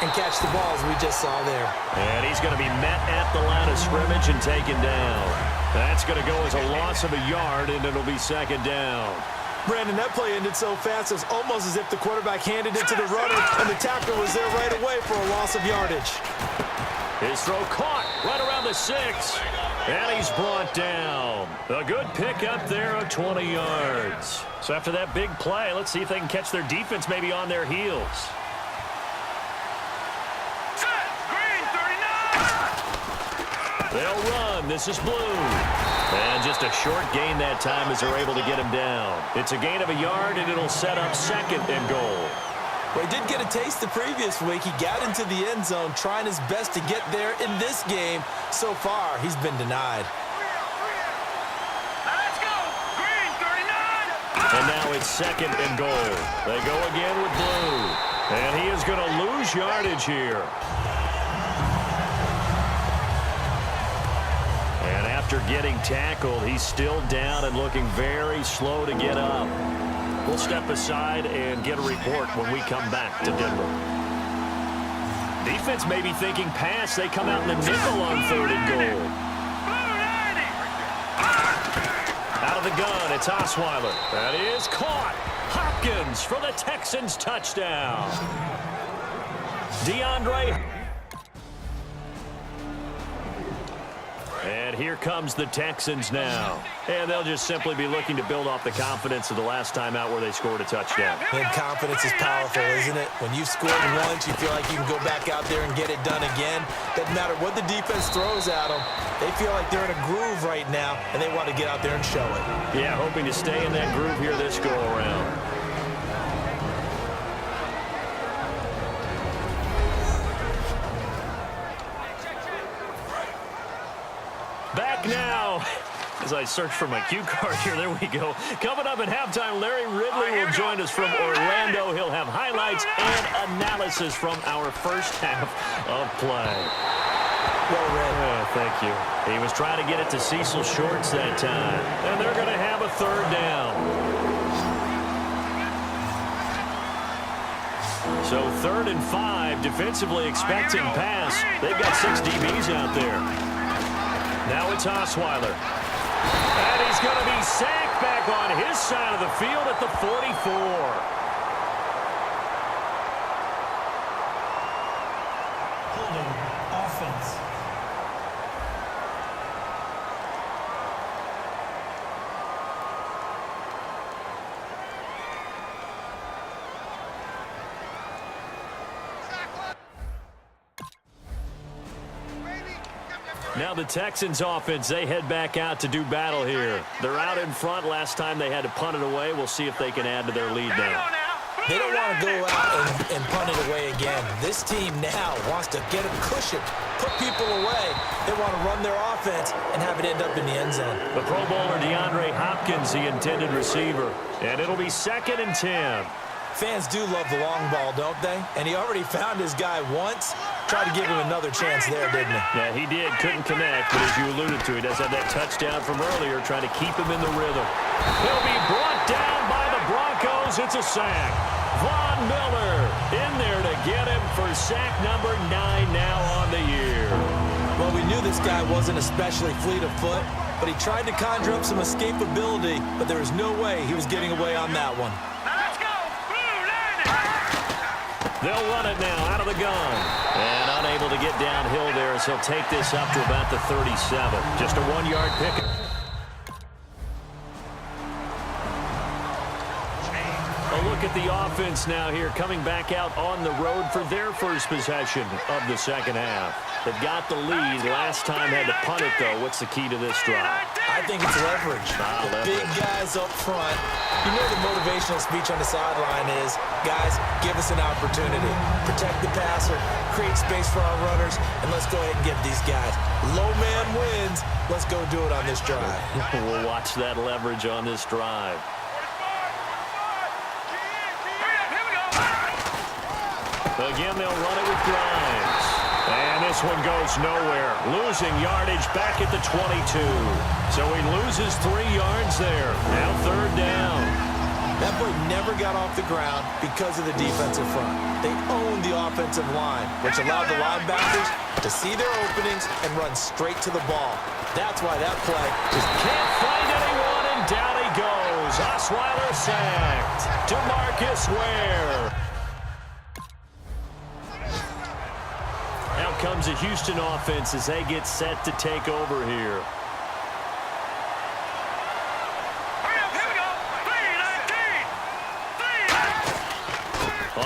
and catch the ball as we just saw there. And he's going to be met at the line of scrimmage and taken down. That's going to go as a loss of a yard, and it'll be second down. Brandon, that play ended so fast, it was almost as if the quarterback handed it to the runner, and the tackler was there right away for a loss of yardage. His throw caught right around the 6, and he's brought down. A good pickup there of 20 yards. So after that big play, let's see if they can catch their defense maybe on their heels. They'll run. This is blue. And just a short gain that time as they're able to get him down. It's a gain of a yard, and it'll set up second and goal. Well, he did get a taste the previous week. He got into the end zone trying his best to get there in this game. So far, he's been denied. Let's go. Green, 39. And now it's second and goal. They go again with blue. And he is going to lose yardage here. And after getting tackled, he's still down and looking very slow to get up. We'll step aside and get a report when we come back to Denver. Defense may be thinking pass. They come out in the nickel on third and goal. Out of the gun, it's Osweiler. That is caught. Hopkins for the Texans touchdown. DeAndre. And here comes the Texans now. And they'll just simply be looking to build off the confidence of the last time out where they scored a touchdown. And confidence is powerful, isn't it? When you've scored once, you feel like you can go back out there and get it done again. Doesn't matter what the defense throws at them. They feel like they're in a groove right now, and they want to get out there and show it. Yeah, hoping to stay in that groove here this go-around. Back now. As I search for my cue card here, there we go. Coming up at halftime, Larry Ridley will join us from Orlando. He'll have highlights and analysis from our first half of play. Well read. Oh, thank you. He was trying to get it to Cecil Shorts that time. And they're going to have a third down. So 3rd and 5, defensively expecting pass. They've got 6 DBs out there. Now it's Osweiler. And he's going to be sacked back on his side of the field at the 44. Holding offense. Now the Texans offense, they head back out to do battle here. They're out in front. Last time they had to punt it away. We'll see if they can add to their lead now. They don't want to go out and punt it away again. This team now wants to get a cushion, put people away. They want to run their offense and have it end up in the end zone. The Pro Bowler DeAndre Hopkins, the intended receiver. And it'll be 2nd and 10. Fans do love the long ball, don't they? And he already found his guy once. Tried to give him another chance there, didn't he? Yeah, he did. Couldn't connect, but as you alluded to, he does have that touchdown from earlier, trying to keep him in the rhythm. He'll be brought down by the Broncos. It's a sack. Von Miller in there to get him for sack number 9 now on the year. Well, we knew this guy wasn't especially fleet of foot, but he tried to conjure up some escapability, but there was no way he was getting away on that one. They'll run it now out of the gun. And unable to get downhill there as he'll take this up to about the 37. Just a 1-yard pick. A look at the offense now here, coming back out on the road for their first possession of the second half. They've got the lead. Last time had to punt it, though. What's the key to this drive? I think it's leverage. The big guys up front. You know the motivational speech on the sideline is, guys, give us an opportunity. Protect the passer, create space for our runners, and let's go ahead and get these guys. Low man wins. Let's go do it on this drive. We'll watch that leverage on this drive. Again, they'll run it with Grimes. And this one goes nowhere. Losing yardage back at the 22. So he loses 3 yards there. Now 3rd down. That play never got off the ground because of the defensive front. They owned the offensive line, which allowed the linebackers to see their openings and run straight to the ball. That's why that play just can't find anyone, and down he goes. Osweiler sacked. DeMarcus Ware. Now comes the Houston offense as they get set to take over here.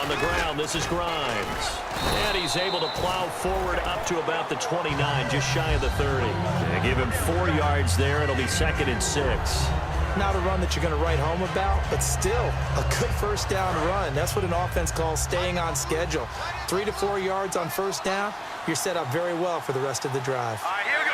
On the ground, this is Grimes. And he's able to plow forward up to about the 29, just shy of the 30. They give him 4 yards there. It'll be 2nd and 6. not a run that you're going to write home about, but still a good first down run. That's what an offense calls staying on schedule. 3 to 4 yards on first down, you're set up very well for the rest of the drive. Here we go.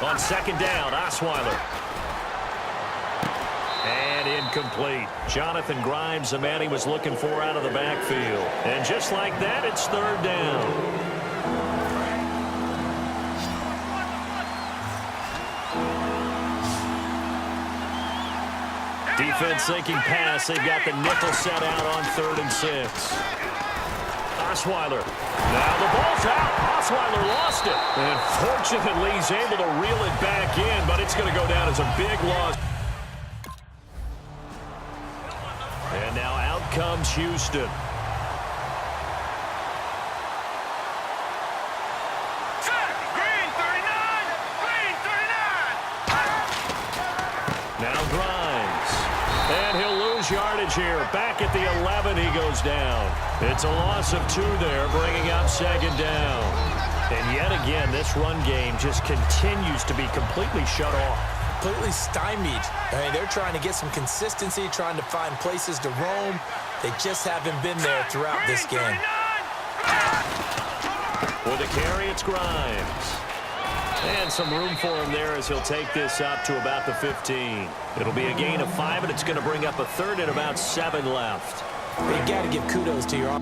3-19. On 2nd down, Osweiler. And incomplete. Jonathan Grimes, the man he was looking for out of the backfield. And just like that, it's 3rd down. Defense thinking pass. They've got the nickel set out on 3rd and 6. Osweiler. Now the ball's out. Osweiler lost it. And fortunately, he's able to reel it back in, but it's going to go down as a big loss. And now out comes Houston. Green 39. Green 39. Now Grimes. And he'll lose yardage here. Back at the 11, he goes down. It's a loss of 2 there, bringing up 2nd down. And yet again, this run game just continues to be completely shut off. Completely stymied. I mean, they're trying to get some consistency, trying to find places to roam. They just haven't been there throughout this game. With a carry, it's Grimes. And some room for him there as he'll take this up to about the 15. It'll be a gain of 5, and it's going to bring up a 3rd and about 7 left. You got to give kudos to your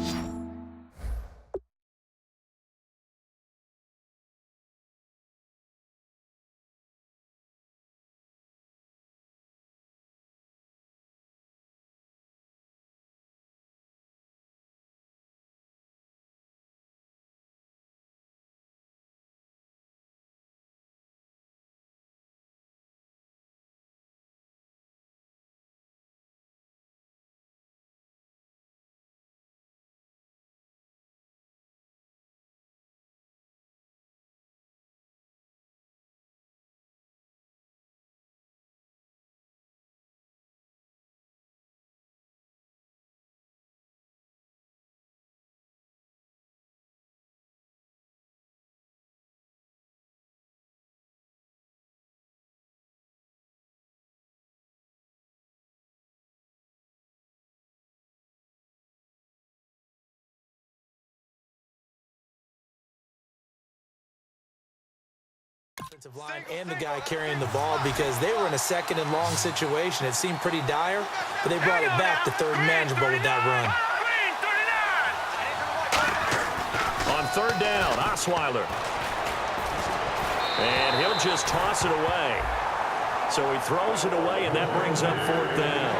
offensive line and the guy carrying the ball because they were in a 2nd and long situation. It seemed pretty dire, but they brought it back to 3rd and manageable with that run. On 3rd down, Osweiler. And he'll just toss it away. So he throws it away, and that brings up 4th down.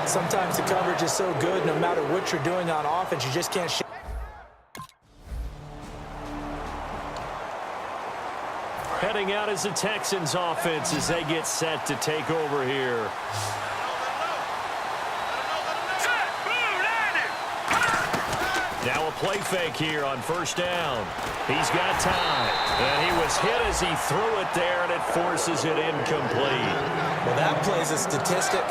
Sometimes the coverage is so good, no matter what you're doing on offense, you just can't. Heading out is the Texans offense as they get set to take over here. Now a play fake here on 1st down. He's got time. And he was hit as he threw it there, and it forces it incomplete. Well, that plays a statistic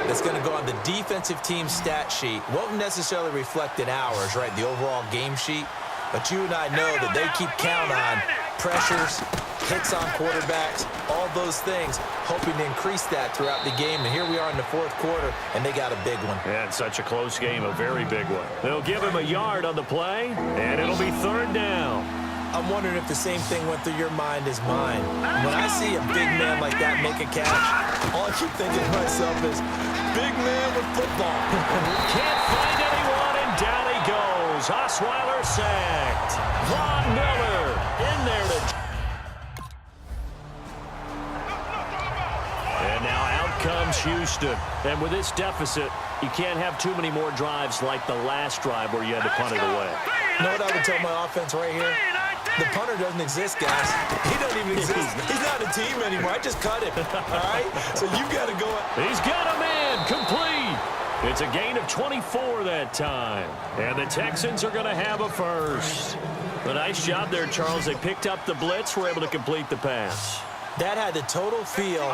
that's going to go on the defensive team stat sheet. Won't necessarily reflect in ours, right, the overall game sheet. But you and I know that they keep count on pressures, hits on quarterbacks, all those things, hoping to increase that throughout the game. And here we are in the 4th quarter, and they got a big one. Yeah, it's such a close game, a very big one. They'll give him a yard on the play, and it'll be 3rd down. I'm wondering if the same thing went through your mind as mine. When I see a big man like that make a catch, all I keep thinking to myself is, big man with football. Can't find anyone, and down he goes. Osweiler sacked. Von Miller in there to... And now out comes comes Houston. And with this deficit, you can't have too many more drives like the last drive where you had to punt it away. You know what I would tell my offense right here? The punter doesn't exist, guys. He doesn't even exist. He's not a team anymore. I just cut him, all right? So you got to go. He's got a man complete. It's a gain of 24 that time. And the Texans are going to have a first. A nice job there, Charles. They picked up the blitz, were able to complete the pass. That had the total feel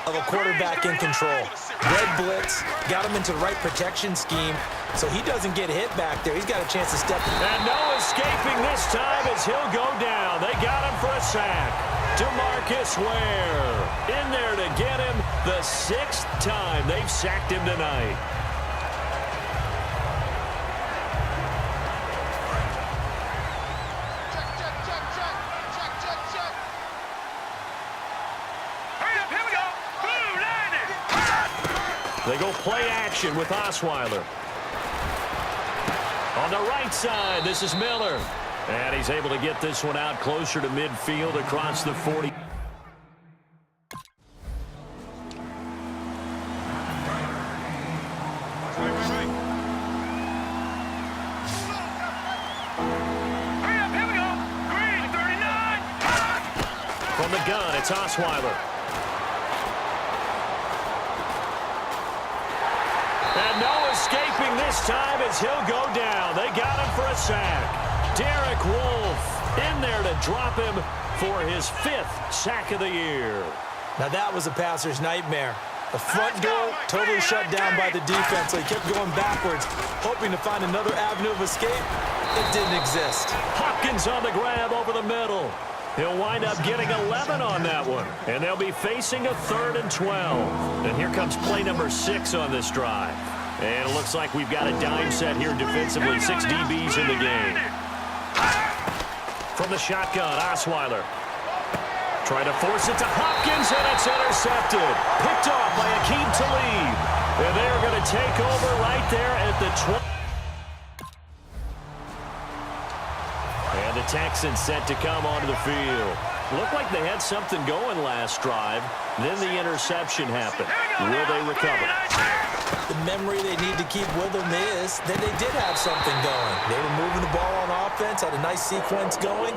of a quarterback in control. Red blitz, got him into the right protection scheme, so he doesn't get hit back there. He's got a chance to step. And no escaping this time as he'll go down. They got him for a sack. DeMarcus Ware in there to get him the 6th time they've sacked him tonight. They go play action with Osweiler. On the right side, this is Miller. And he's able to get this one out closer to midfield across the 40. From the gun, it's Osweiler. And no escaping this time as he'll go down. They got him for a sack. Derek Wolfe in there to drop him for his 5th sack of the year. Now that was a passer's nightmare. The front door totally shut down by the defense, so he kept going backwards, hoping to find another avenue of escape. It didn't exist. Hopkins on the grab over the middle. He'll wind up getting 11 on that one. And they'll be facing a 3rd and 12. And here comes play number 6 on this drive. And it looks like we've got a dime set here defensively. 6 DBs in the game. From the shotgun, Osweiler. Trying to force it to Hopkins, and it's intercepted. Picked off by Akeem Talib. And they're going to take over right there at the 20. And the Texans set to come onto the field. Looked like they had something going last drive. Then the interception happened. Will they recover? The memory they need to keep with them is that they did have something going. They were moving the ball on offense, had a nice sequence going.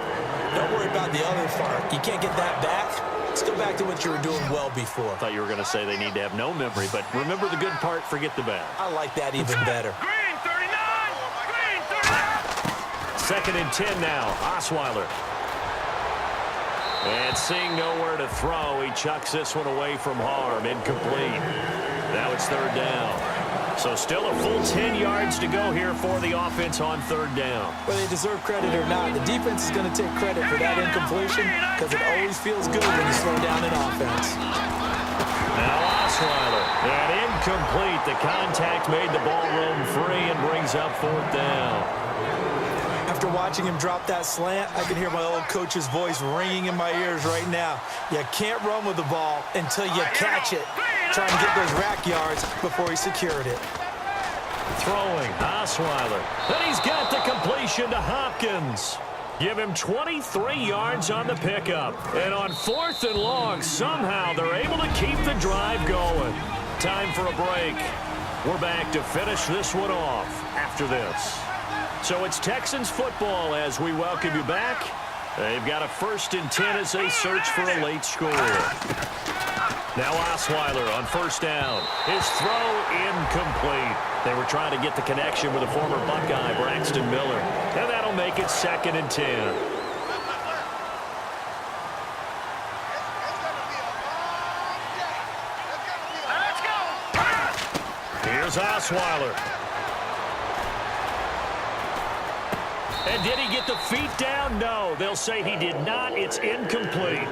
Don't worry about the other part. You can't get that back. Let's go back to what you were doing well before. I thought you were going to say they need to have no memory, but remember the good part, forget the bad. I like that even better. Green 39! Green 39! 2nd and 10 now. Osweiler. And seeing nowhere to throw, he chucks this one away from harm. Incomplete. Now it's 3rd down. So still a full 10 yards to go here for the offense on 3rd down. Whether they deserve credit or not, the defense is going to take credit for that incompletion because it always feels good when you slow down an offense. Now Osweiler. And incomplete. The contact made the ball roam free and brings up 4th down. After watching him drop that slant, I can hear my old coach's voice ringing in my ears right now. You can't run with the ball until you catch it. Trying to get those rack yards before he secured it. Throwing, Osweiler. Then he's got the completion to Hopkins. Give him 23 yards on the pickup. And on 4th and long, somehow they're able to keep the drive going. Time for a break. We're back to finish this one off after this. So it's Texans football as we welcome you back. They've got a 1st and 10 as they search for a late score. Now Osweiler on 1st down. His throw incomplete. They were trying to get the connection with a former Buckeye, Braxton Miller. And that'll make it 2nd and 10. Here's Osweiler. And did he get the feet down? No, they'll say he did not. It's incomplete.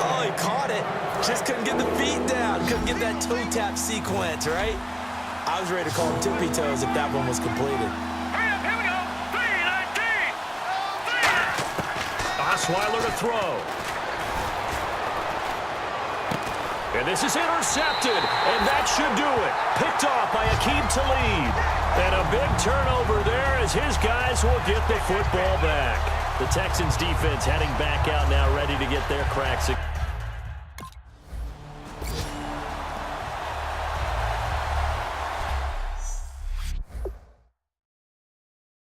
Oh, he caught it. Just couldn't get the feet down. Couldn't get that toe tap sequence, right? I was ready to call him tippy toes if that one was completed. Hurry up, here we go! 3-19! Osweiler to throw. And this is intercepted, and that should do it. Picked off by Akeem Talib. And a big turnover there as his guys will get the football back. The Texans defense heading back out now, ready to get their cracks.